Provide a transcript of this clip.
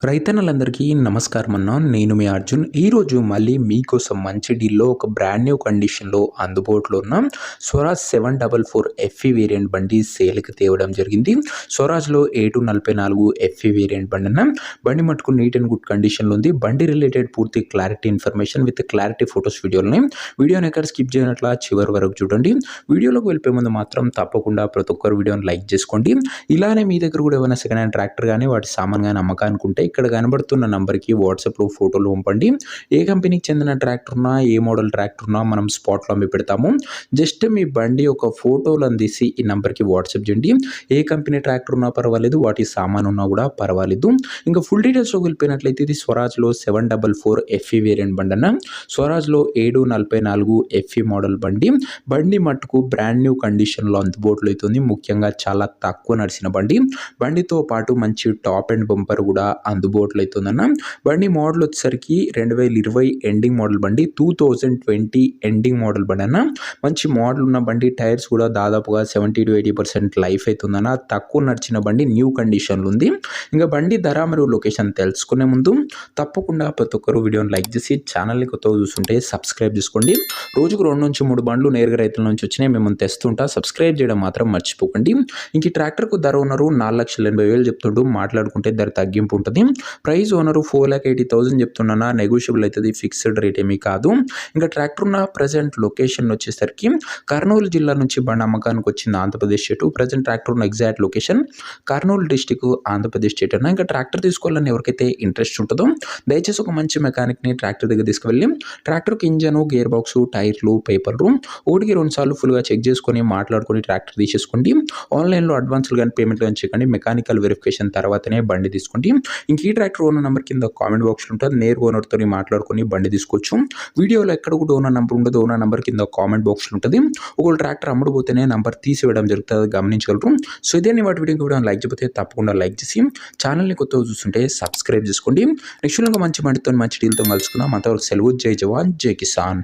రైతన్నలందరికీ నమస్కారం అన్న. నేను మీ అర్జున్. ఈరోజు మళ్ళీ మీకోసం మంచి డీల్‌లో ఒక బ్రాండ్ న్యూ కండిషన్‌లో అందుబాటులో ఉన్న స్వరాజ్ 744 ఎఫ్‌ఈ వేరియంట్ బండి సేల్‌కి తేవడం జరిగింది. స్వరాజ్‌లో A244 ఎఫ్‌ఈ వేరియంట్ బండి అన్న. బండి మటుకు నీట్ అండ్ గుడ్ కండిషన్‌లో ఉంది. బండి రిలేటెడ్ పూర్తి clarity information with clarity photos వీడియోని ఎక్కడ స్కిప్ చేయనట్లా చివరి వరకు చూడండి. వీడియోలోకి వెళ్ళిపోయే ముందు మాత్రం తప్పకుండా ప్రతి ఒక్కరు వీడియోని లైక్ చేసుకోండి. ఇలానే మీ దగ్గర కూడా ఏమైనా సెకండ్ హ్యాండ్ ట్రాక్టర్ కానీ వాటి సామాన్ కానీ అమ్మకానికి ఉంటే ఇక్కడ కనబడుతున్న నంబర్కి వాట్సాప్లో ఫోటోలు పంపండి. ఏ కంపెనీకి చెందిన ట్రాక్టర్ ఉన్నా ఏ మోడల్ ట్రాక్టర్ ఉన్నా మనం స్పాట్లో అమ్మి పెడతాము. జస్ట్ మీ బండి ఒక ఫోటోలు అందిసి ఈ నంబర్కి వాట్సాప్ చేయండి. ఏ కంపెనీ ట్రాక్టర్ ఉన్నా పర్వాలేదు, వాటి సామాన్ ఉన్నా కూడా పర్వాలేదు. ఇంకా ఫుల్ డీటెయిల్స్లోకి వెళ్ళిపోయినట్లయితే ఇది స్వరాజ్లో 744 ఎఫ్ఈ వేరియంట్ బండి అన్న. స్వరాజ్లో 744 ఎఫ్ఈ మోడల్ బండి మట్టుకు బ్రాండ్ న్యూ కండిషన్లో అందుబాటులో అవుతుంది. ముఖ్యంగా చాలా తక్కువ నడిచిన బండితో పాటు మంచి టాప్ అండ్ బంపర్ కూడా అందుబాటులో అవుతుందన్న. బండి మోడల్ వచ్చేసరికి 2020 ఎండింగ్ మోడల్ బండి, 2020 ఎండింగ్ మోడల్ బండి అన్న. మంచి మోడల్ ఉన్న బండి, టైర్స్ కూడా దాదాపుగా 70-80% లైఫ్ అవుతుందన్న. తక్కువ నడిచిన బండి, న్యూ కండిషన్లో ఉంది. ఇంకా బండి ధర మరియు లొకేషన్ తెలుసుకునే ముందు తప్పకుండా ప్రతి ఒక్కరు వీడియోని లైక్ చేసి ఛానల్ని కొత్తగా చూస్తుంటే సబ్స్క్రైబ్ చేసుకోండి. రోజుకు 2-3 బండ్లు నేరుగా రైతుల నుంచి వచ్చినాయి మేము తెస్తుంటా. సబ్స్క్రైబ్ చేయడం మాత్రం మర్చిపోకండి. ఇంక ఈ ట్రాక్టర్కు ధర ఉన్నారు 4,80,000 చెప్తుంటూ, మాట్లాడుకుంటే ధర తగ్గింపు ఉంటుంది. ప్రైస్ ఓనరు 4,80,000 చెప్తున్నా, నెగోషియబుల్ అవుతుంది, ఫిక్స్డ్ రేట్ ఏమీ కాదు. ఇంకా ట్రాక్టర్ ఉన్న ప్రజెంట్ లొకేషన్ వచ్చేసరికి కర్నూలు జిల్లా నుంచి బండి అమ్మకానికి వచ్చింది ఆంధ్రప్రదేశ్ స్టేట్. ప్రజెంట్ ట్రాక్టర్ ఉన్న exact location Kurnool district Andhra Pradesh state అన్న. ఇంకా ట్రాక్టర్ తీసుకోవాలని ఎవరికైతే ఇంట్రెస్ట్ ఉంటుందో దయచేసి ఒక మంచి మెకానిక్ని ట్రాక్టర్ దగ్గర తీసుకువెళ్ళి ట్రాక్టర్కి ఇంజను, గేర్ బాక్స్, టైర్లు, పేపర్లు 1-2 సార్లు ఫుల్గా చెక్ చేసుకొని మాట్లాడుకొని ట్రాక్టర్ తీసేసుకోండి. ఆన్లైన్లో అడ్వాన్స్లు కానీ పేమెంట్లు కానీ చేయకండి. మెకానికల్ వెరిఫికేషన్ తర్వాతనే బండి తీసుకోండి. ఇంక ఈ ట్రాక్టర్ ఓనర్ నెంబర్ కింద కామెంట్ బాక్స్లో ఉంటుంది. నేరుగా ఓనర్తో మాట్లాడుకొని బండి తీసుకోవచ్చు. వీడియోలో ఎక్కడ కూడా ఓనర్ నెంబర్ ఉండదు. ఓనర్ నెంబర్ కింద కామెంట్ బాక్స్లో ఉంటుంది. ఒకవేళ ట్రాక్టర్ అమ్ముడుపోతేనే నెంబర్ తీసివేయడం జరుగుతుంది, గమనించగలరు. సో ఇదే వాటి వీడియో లైక్ చేయకపోతే తప్పకుండా లైక్ చేసి ఛానల్ని కొత్తగా చూస్తుంటే సబ్స్క్రైబ్ చేసుకోండి. నెక్స్ట్ మంచి బండితో మంచి డీల్తో కలుసుకుందాం. అంతవరకు సెలవు. జై జవాన్, జై కిసాన్.